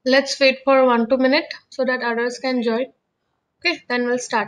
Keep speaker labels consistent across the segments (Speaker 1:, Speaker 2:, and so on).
Speaker 1: Let's wait for 1-2 minutes so that others can join. Okay, then we'll start.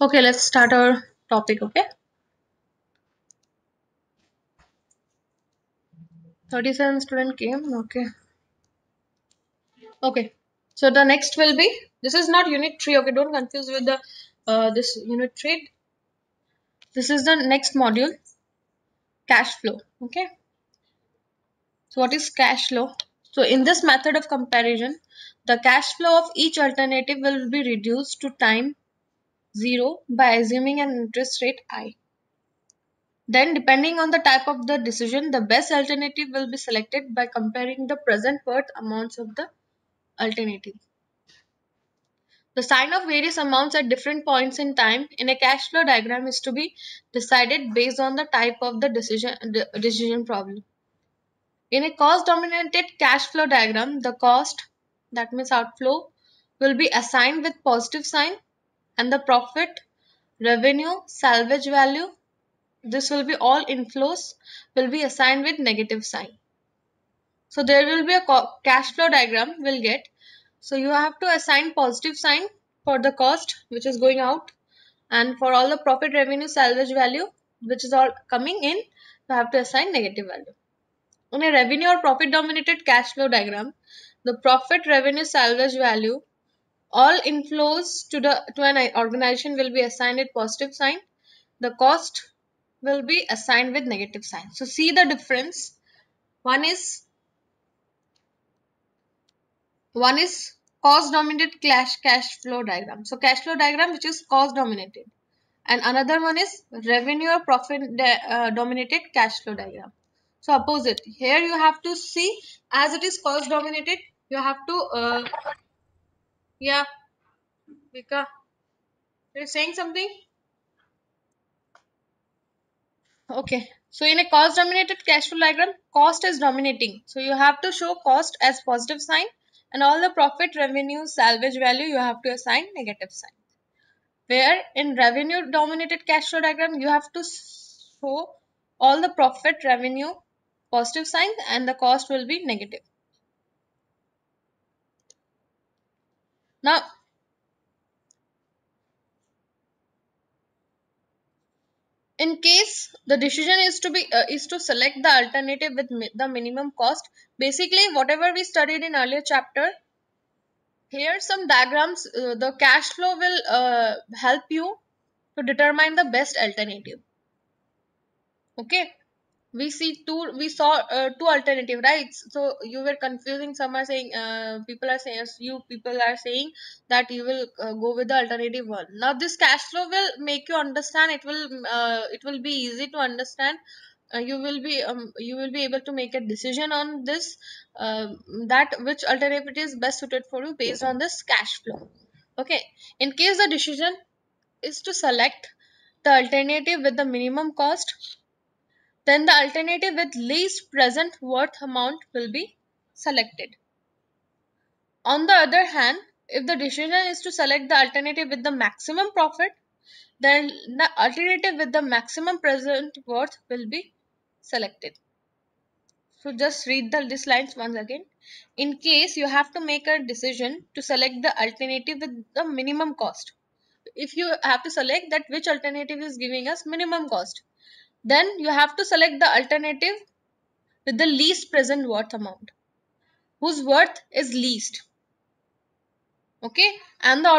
Speaker 1: Okay, let's start our topic. Okay, 37 student came. Okay. So the next will be, this is not unit 3. Okay, don't confuse with the this unit 3. This is the next module, cash flow. Okay. So what is cash flow? So in this method of comparison, the cash flow of each alternative will be reduced to time 0 by assuming an interest rate I. Then, depending on the type of the decision, the best alternative will be selected by comparing the present worth amounts of the alternative. The sign of various amounts at different points in time in a cash flow diagram is to be decided based on the type of the decision problem. In a cost dominated cash flow diagram, the cost, that means outflow, will be assigned with positive sign, and the profit, revenue, salvage value, this will be all inflows, will be assigned with negative sign. So there will be a cash flow diagram we'll get. So you have to assign positive sign for the cost which is going out, and for all the profit, revenue, salvage value which is all coming in, you have to assign negative value. In a revenue or profit dominated cash flow diagram, the profit, revenue, salvage value, all inflows to an organization will be assigned with positive sign. The cost will be assigned with negative sign. So see the difference. One is cost dominated cash flow diagram. So cash flow diagram which is cost dominated, and another one is revenue or profit dominated cash flow diagram. So opposite. Here you have to see, as it is cost dominated, you have to yeah, Vika, you're saying something? Okay. So in a cost dominated cash flow diagram, cost is dominating. So you have to show cost as positive sign, and all the profit, revenue, salvage value you have to assign negative sign. Where in revenue dominated cash flow diagram, you have to show all the profit, revenue positive sign, and the cost will be negative. Now in case the decision is to select the alternative with the minimum cost, basically whatever we studied in earlier chapter, here some diagrams, the cash flow will help you to determine the best alternative. Okay, we saw two alternative, right? So you were confusing. Some are saying, people are saying, you people are saying that you will go with the alternative one. Now this cash flow will make you understand, it will be easy to understand. You will be able to make a decision on this, that which alternative is best suited for you based on this cash flow. Okay, in case the decision is to select the alternative with the minimum cost, then the alternative with least present worth amount will be selected. On the other hand, if the decision is to select the alternative with the maximum profit, then the alternative with the maximum present worth will be selected. So just read these lines once again. In case you have to make a decision to select the alternative with the minimum cost. If you have to select that which alternative is giving us minimum cost, then you have to select the alternative with the least present worth amount, whose worth is least. Okay, and the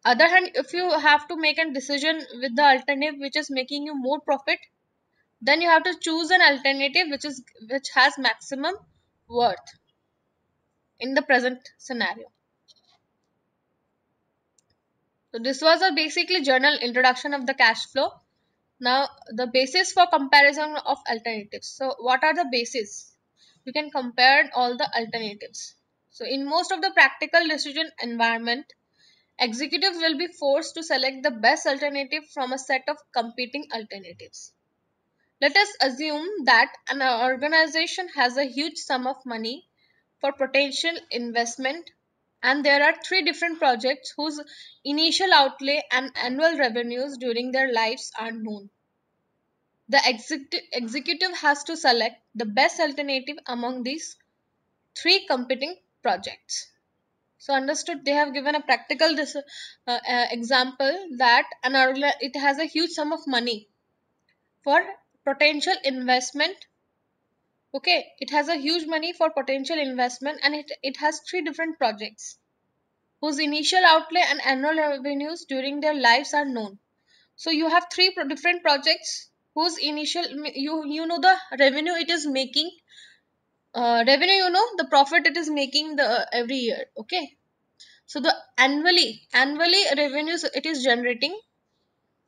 Speaker 1: other hand, if you have to make a decision with the alternative which is making you more profit, then you have to choose an alternative which has maximum worth in the present scenario. So this was a basically general introduction of the cash flow. Now the basis for comparison of alternatives. So what are the bases? You can compare all the alternatives. So in most of the practical decision environment, executives will be forced to select the best alternative from a set of competing alternatives. Let us assume that an organization has a huge sum of money for potential investment, and there are three different projects whose initial outlay and annual revenues during their lives are known. The executive has to select the best alternative among these three competing projects. So understood, they have given a practical example that it has a huge sum of money for potential investment. Okay, it has a huge money for potential investment, and it has three different projects whose initial outlay and annual revenues during their lives are known. So you have three different projects whose initial, you know the revenue it is making, revenue, you know the profit it is making the every year. Okay, so the annually revenues it is generating.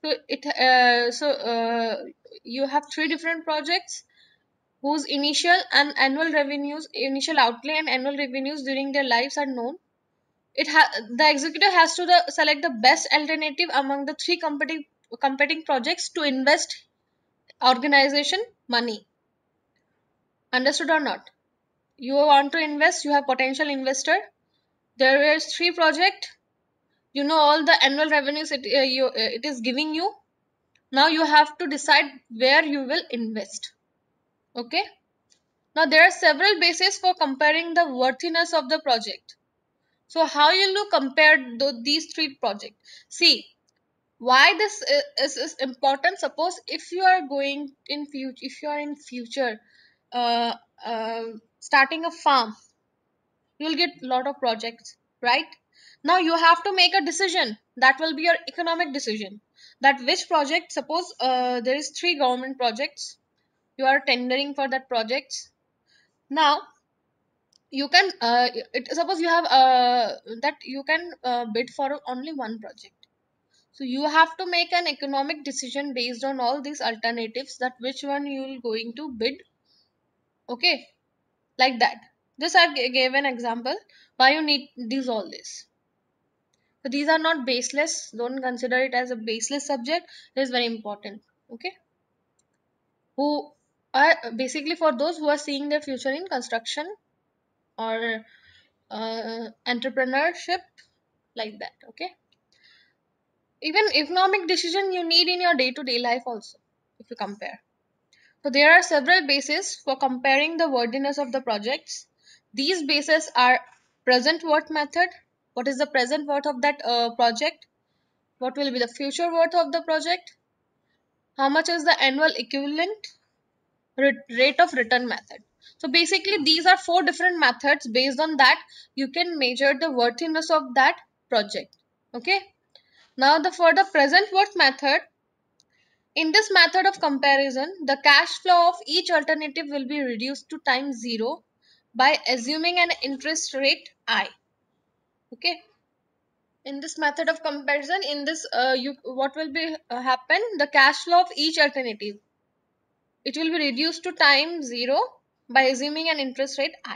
Speaker 1: So you have three different projects whose initial outlay and annual revenues during their lives are known. The executive has to select the best alternative among the three competing projects to invest organization money. Understood or not? You want to invest, you have potential investor. There is three project. You know all the annual revenues it is giving you. Now you have to decide where you will invest. Okay. Now there are several bases for comparing the worthiness of the project. So how will you compare these three projects? See, why this is important. Suppose if you are going in future, if you are in future uh, uh, starting a farm, you will get a lot of projects, right? Now you have to make a decision. That will be your economic decision, that which project. Suppose there is three government projects, you are tendering for that projects. Now you can suppose you have that you can bid for only one project. So you have to make an economic decision based on all these alternatives, that which one you will going to bid. Okay, like that. This I gave an example why you need all this. So these are not baseless. Don't consider it as a baseless subject. It is very important. Okay, who are basically for those who are seeing their future in construction or entrepreneurship, like that. Okay, even economic decision you need in your day-to-day life also, if you compare. So there are several bases for comparing the worthiness of the projects. These bases are present worth method. What is the present worth of that project? What will be the future worth of the project? How much is the annual equivalent? Rate of return method. So basically these are four different methods. Based on that you can measure the worthiness of that project. Okay. Now for the present worth method, in this method of comparison, the cash flow of each alternative will be reduced to time 0 by assuming an interest rate I. Okay. In this method of comparison, in this what will be happen? The cash flow of each alternative, it will be reduced to time 0 by assuming an interest rate I.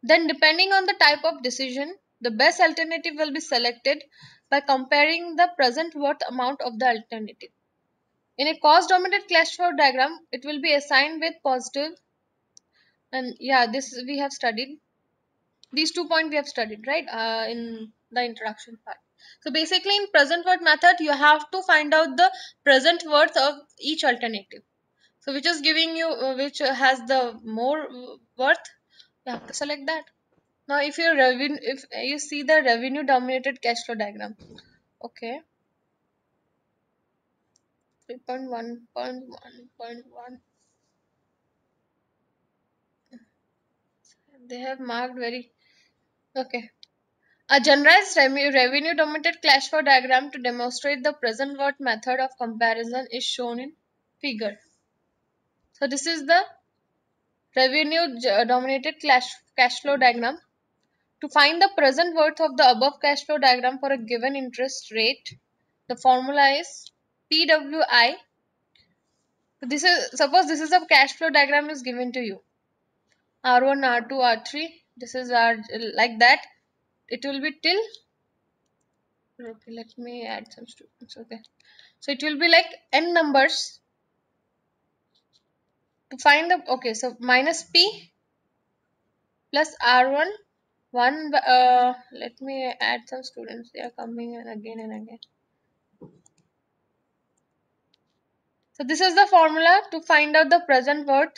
Speaker 1: Then depending on the type of decision, the best alternative will be selected by comparing the present worth amount of the alternative. In a cost dominated cash flow diagram, it will be assigned with positive, and yeah, this we have studied. These 2 points we have studied, right, in the introduction part. So basically, in present worth method, you have to find out the present worth of each alternative. So which is giving you, which has the more worth, you have to select that. Now, if you see the revenue dominated cash flow diagram, okay, 3.1.1.1, they have marked very okay. A generalized revenue dominated cash flow diagram to demonstrate the present worth method of comparison is shown in figure. So this is the revenue dominated cash flow diagram. To find the present worth of the above cash flow diagram for a given interest rate, the formula is PWI. So this is, suppose this is a cash flow diagram is given to you. R1, R2, R3. This is R like that. It will be till. Okay, let me add some students. Okay, so it will be like n numbers. To find the, okay, so minus P plus R1 1, let me add some students, they are coming in again and again. So this is the formula to find out the present worth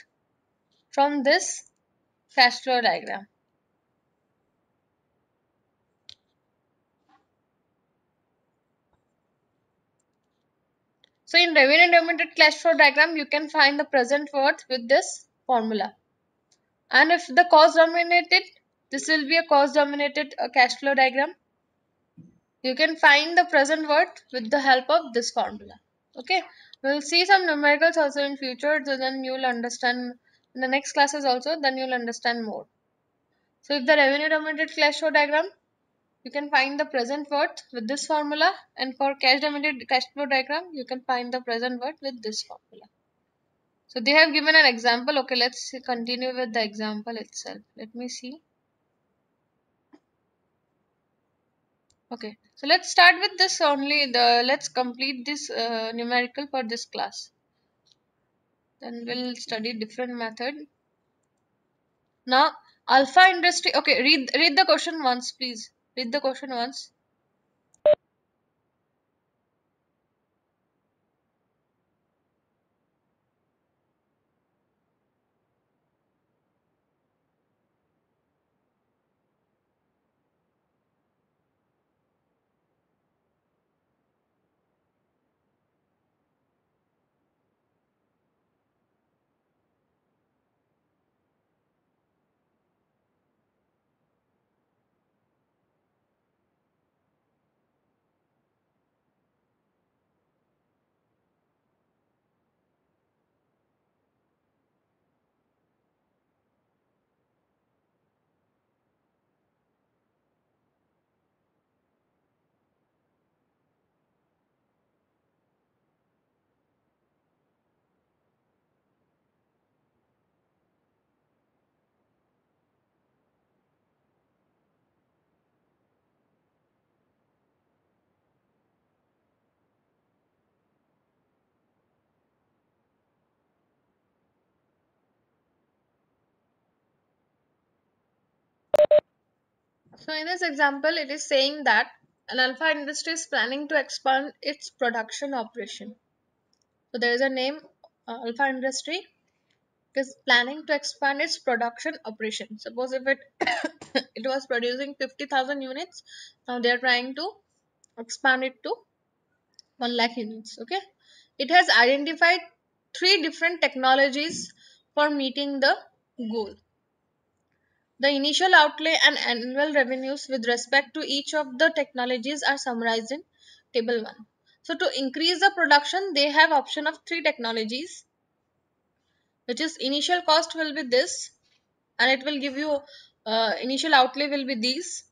Speaker 1: from this cash flow diagram. So in revenue dominated cash flow diagram, you can find the present worth with this formula. And if the cost dominated, this will be a cost dominated cash flow diagram. You can find the present worth with the help of this formula. Okay, we'll see some numericals also in future, so then you'll understand in the next classes also, then you'll understand more. So if the revenue dominated cash flow diagram, you can find the present worth with this formula, and for cash dominated cash flow diagram, you can find the present worth with this formula. So they have given an example. Okay, let's continue with the example itself. Let me see. Okay, so let's start with this only. Let's complete this numerical for this class. Then we'll study different method. Now, Alpha Industry. Okay, read the question once, please. Read the question once. So in this example, it is saying that an Alpha Industry is planning to expand its production operation. So there is a name, Alpha Industry. It is planning to expand its production operation. Suppose if it it was producing 50,000 units, now they are trying to expand it to 1 lakh units. Okay, it has identified 3 different technologies for meeting the goal. The initial outlay and annual revenues with respect to each of the technologies are summarized in table 1. So to increase the production, they have option of 3 technologies, which is initial cost will be this, and it will give you initial outlay will be these,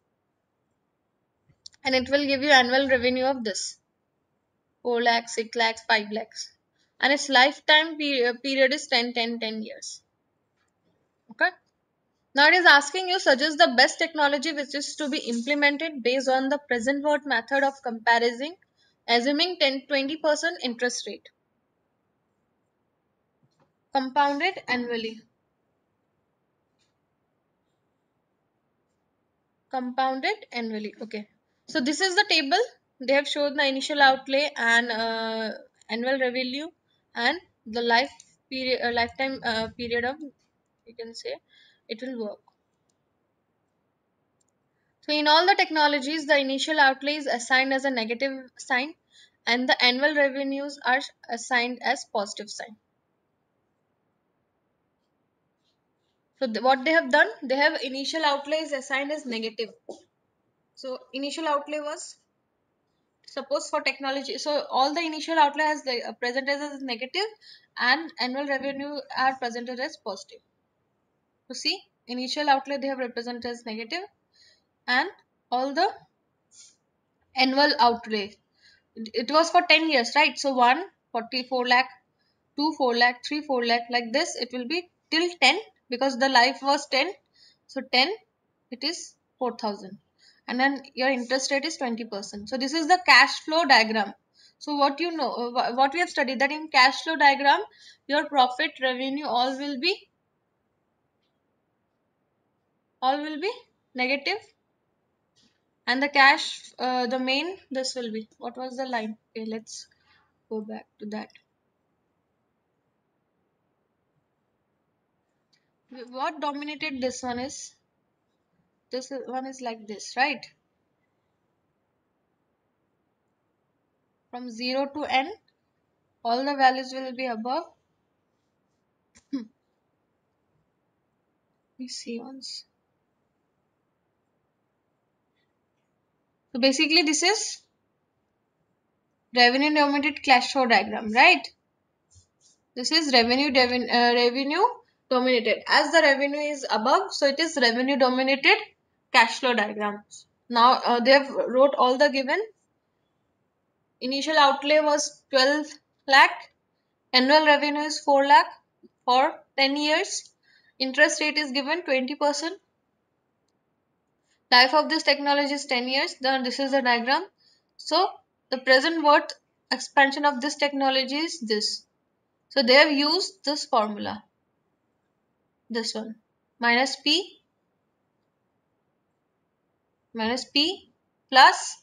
Speaker 1: and it will give you annual revenue of this 4 lakhs, 6 lakhs, 5 lakhs, and its lifetime period is 10 years. Okay. Now it is asking you suggest the best technology which is to be implemented based on the present worth method of comparison, assuming 10-20% interest rate. compounded annually. Compounded annually. Okay. So this is the table. They have shown the initial outlay and annual revenue and the lifetime period of, you can say, it will work. So in all the technologies, the initial outlay is assigned as a negative sign and the annual revenues are assigned as positive sign. So what they have done, they have initial outlay is assigned as negative. So initial outlay was, suppose for technology, so all the initial outlay has presented as negative and annual revenue are presented as positive. So see, initial outlay they have represented as negative and all the annual outlay, it was for 10 years, right? So 1 44 lakh, 2 4 lakh, 3 4 lakh, like this it will be till 10 because the life was 10. So 10, it is 4,000 and then your interest rate is 20%. So this is the cash flow diagram. So what you know, what we have studied, that in cash flow diagram your profit, revenue all will be negative and the cash, the main, this will be, what was the line? Okay, let's go back to that. What dominated this one is, this one is like this, right? From 0 to n, all the values will be above. We see once. So basically this is revenue dominated cash flow diagram, right? This is revenue dominated. As the revenue is above, so it is revenue dominated cash flow diagrams. Now they have wrote all the given. Initial outlay was 12 lakh. Annual revenue is 4 lakh for 10 years. Interest rate is given 20%. Life of this technology is 10 years. Then this is the diagram. So the present worth expansion of this technology is this. So they have used this formula. This one. Minus P plus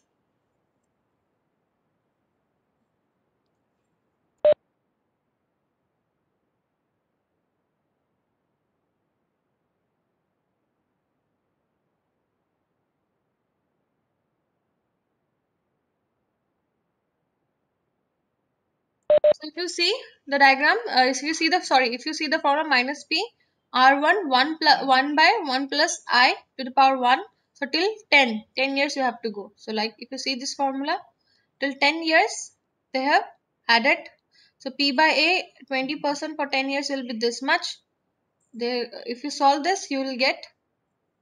Speaker 1: so if you see the diagram, if you see the formula minus P R1 1 by 1 plus I to the power 1. So till 10 years you have to go. So like if you see this formula, till 10 years they have added. So P by A 20% for 10 years will be this much. If you solve this, you will get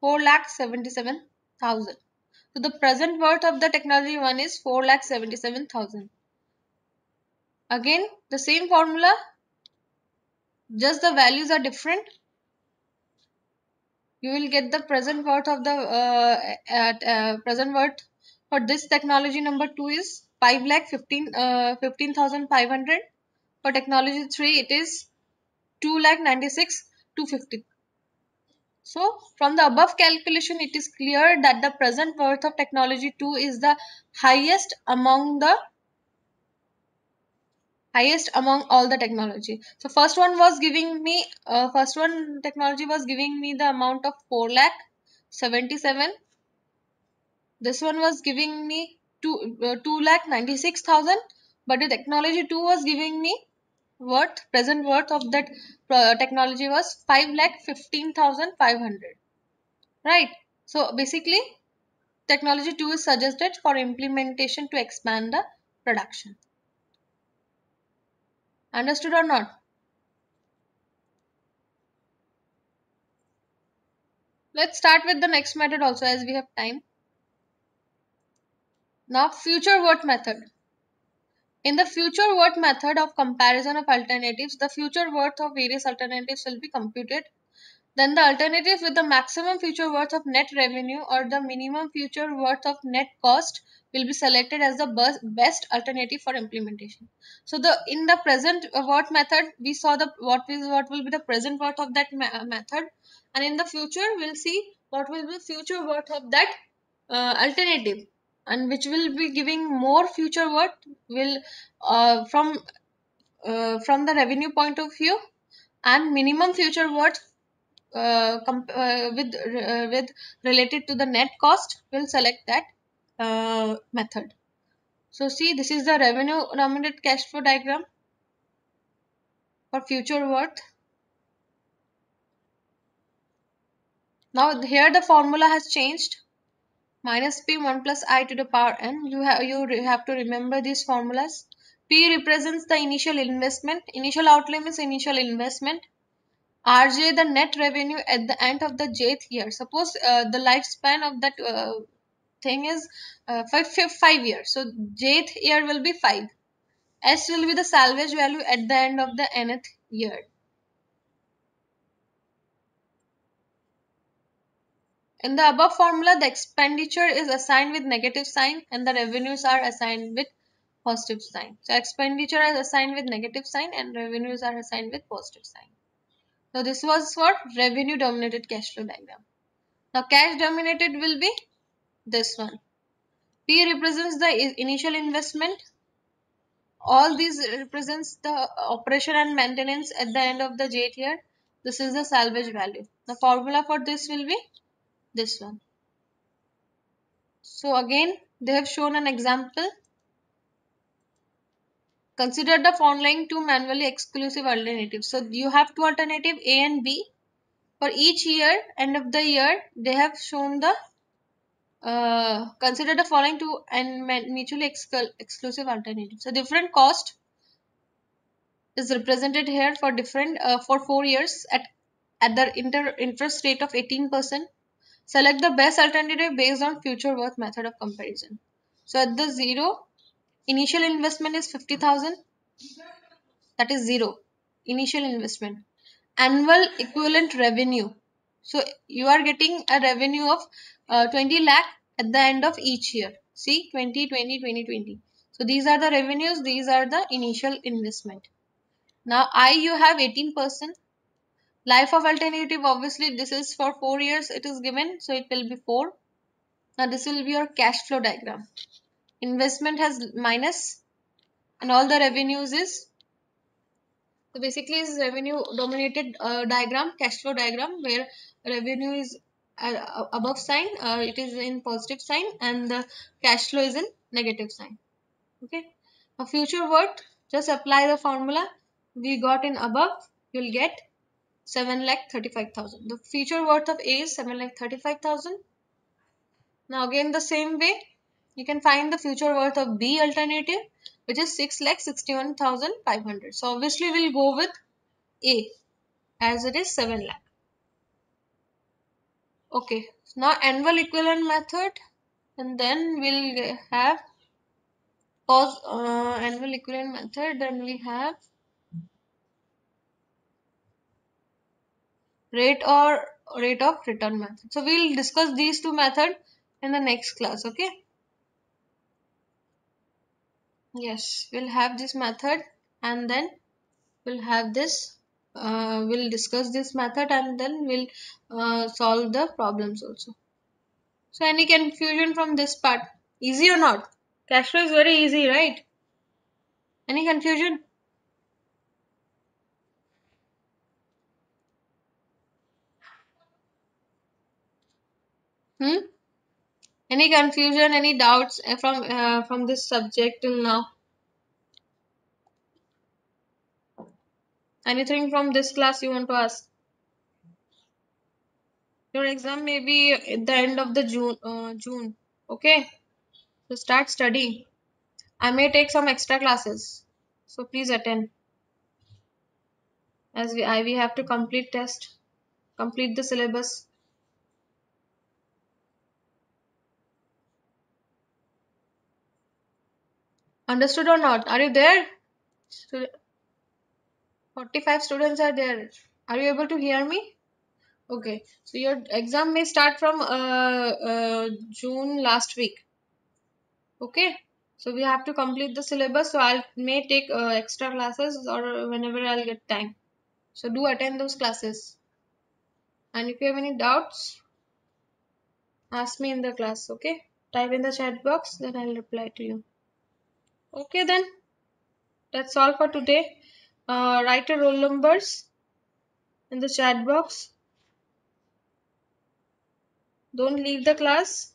Speaker 1: 4,77,000. So the present worth of the technology one is 4,77,000. Again, the same formula, just the values are different. You will get the present worth of the present worth for this technology number 2 is 5,15,500. For technology 3, it is 2,96,250. So from the above calculation, it is clear that the present worth of technology 2 is the highest among all the technology. So first one technology was giving me the amount of 4,77,000. This one was giving me 2,96,000. But the technology 2 was giving me present worth of that technology was 5,15,500. Right. So basically technology 2 is suggested for implementation to expand the production. Understood or not? Let's start with the next method also as we have time. Now future worth method. In the future worth method of comparison of alternatives, the future worth of various alternatives will be computed. Then the alternative with the maximum future worth of net revenue or the minimum future worth of net cost will be selected as the best alternative for implementation. So the in the present worth method, we saw the what will be the present worth of that method, and in the future we'll see what will be future worth of that alternative, and which will be giving more future worth will from the revenue point of view, and minimum future worth with related to the net cost, we'll select that method. So see, this is the revenue nominated cash flow diagram for future worth. Now here the formula has changed. Minus P 1 plus I to the power n. You have to remember these formulas. P represents the initial investment. Initial outlay means initial investment. RJ the net revenue at the end of the jth year. Suppose the lifespan of that thing is 5 years. So jth year will be 5. S will be the salvage value at the end of the nth year. In the above formula, the expenditure is assigned with negative sign and the revenues are assigned with positive sign. So expenditure is assigned with negative sign and revenues are assigned with positive sign. So this was for revenue dominated cash flow diagram. Now cash dominated will be this one. P represents the initial investment. All these represents the operation and maintenance at the end of the jth year. This is the salvage value. The formula for this will be this one. So again, they have shown an example. Consider the following two manually exclusive alternatives. So you have two alternatives A and B. For each year, end of the year, they have shown the consider the following two and mutually exclusive alternatives. So different cost is represented here for different for 4 years at the interest rate of 18%. Select the best alternative based on future worth method of comparison. So at the 0, initial investment is 50,000. That is 0. Initial investment. Annual equivalent revenue. So you are getting a revenue of 20 lakh at the end of each year. See, 2020, 2020. So these are the revenues. These are the initial investment. Now I, you have 18%. Life of alternative, obviously this is for 4 years it is given, so it will be 4. Now this will be your cash flow diagram. Investment has minus and all the revenues is, so basically is revenue dominated diagram, cash flow diagram, where revenue is above sign, it is in positive sign and the cash flow is in negative sign. Okay. Now future worth, just apply the formula we got in above, you will get 7,35,000. The future worth of A is 7,35,000. Now again the same way, you can find the future worth of B alternative, which is 6,61,500. So obviously we'll go with A as it is 7 lakh. Okay, so now annual equivalent method, and then we'll have annual equivalent method, then we have rate of return method. So we'll discuss these two methods in the next class. Okay. Yes, we'll have this method and then we'll have this. We'll discuss this method and then we'll solve the problems also. So any confusion from this part? Easy or not? Cash flow is very easy, right? Any confusion? Hmm? Any confusion? Any doubts from this subject till now? Anything from this class you want to ask? Your exam may be at the end of the June. June. Okay. So start studying. I may take some extra classes. So please attend. As we have to complete test. Complete the syllabus. Understood or not? Are you there? 45 students are there. Are you able to hear me? Okay, so your exam may start from June last week. Okay, so we have to complete the syllabus. So I may take extra classes or whenever I'll get time. So do attend those classes. And if you have any doubts, ask me in the class. Okay, type in the chat box, then I'll reply to you. Okay, then that's all for today. Write your roll numbers in the chat box. Don't leave the class.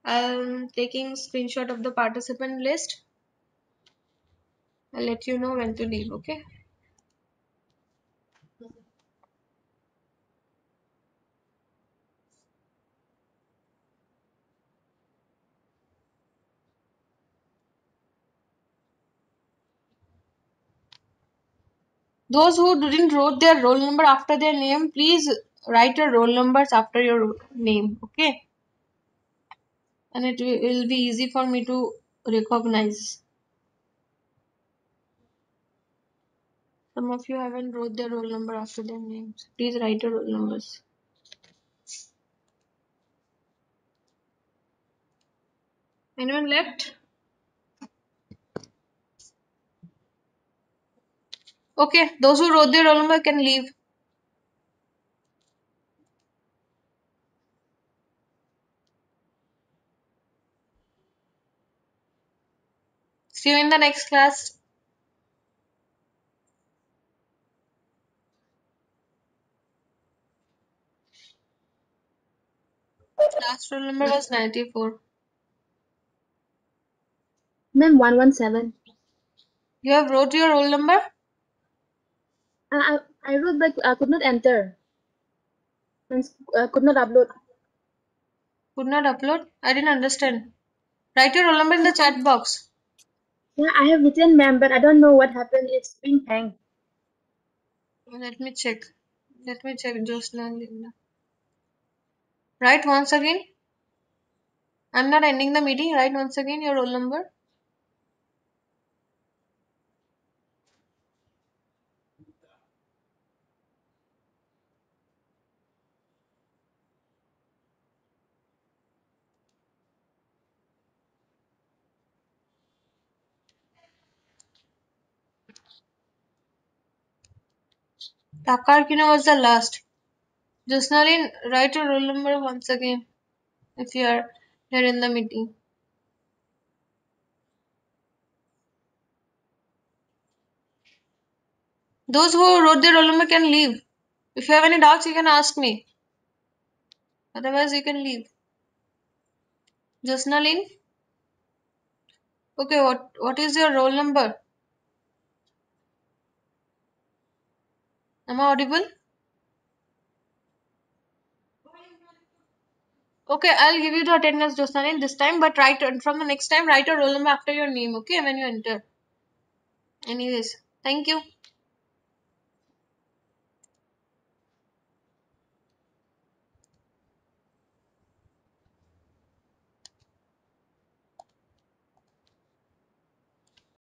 Speaker 1: I'm taking screenshot of the participant list. I'll let you know when to leave. Okay. Those who didn't wrote their roll number after their name, please write your roll numbers after your name. Okay. And it will be easy for me to recognize. Some of you haven't wrote their roll number after their names. Please write your roll numbers. Anyone left? Okay, those who wrote their roll number can leave. See you in the next class. Last roll number was 94.
Speaker 2: Ma'am, 117.
Speaker 1: You have wrote your roll number?
Speaker 2: I wrote but I could not enter. Means could not upload.
Speaker 1: Could not upload? I didn't understand. Write your roll number in the chat box.
Speaker 2: Yeah, I have written, ma'am, but I don't know what happened. It's been hanged.
Speaker 1: Let me check. Let me check just now. Linda. Write once again. I'm not ending the meeting. Write once again your roll number. Takarkina was the last. Jasnalin, write your roll number once again if you are here in the meeting. Those who wrote their roll number can leave. If you have any doubts, you can ask me. Otherwise, you can leave. Jasnalin? Okay, what is your roll number? Am I audible? Okay, I'll give you the attendance, Jasnalin, this time, but write from the next time, write your roll number after your name, okay, when you enter. Anyways, thank you.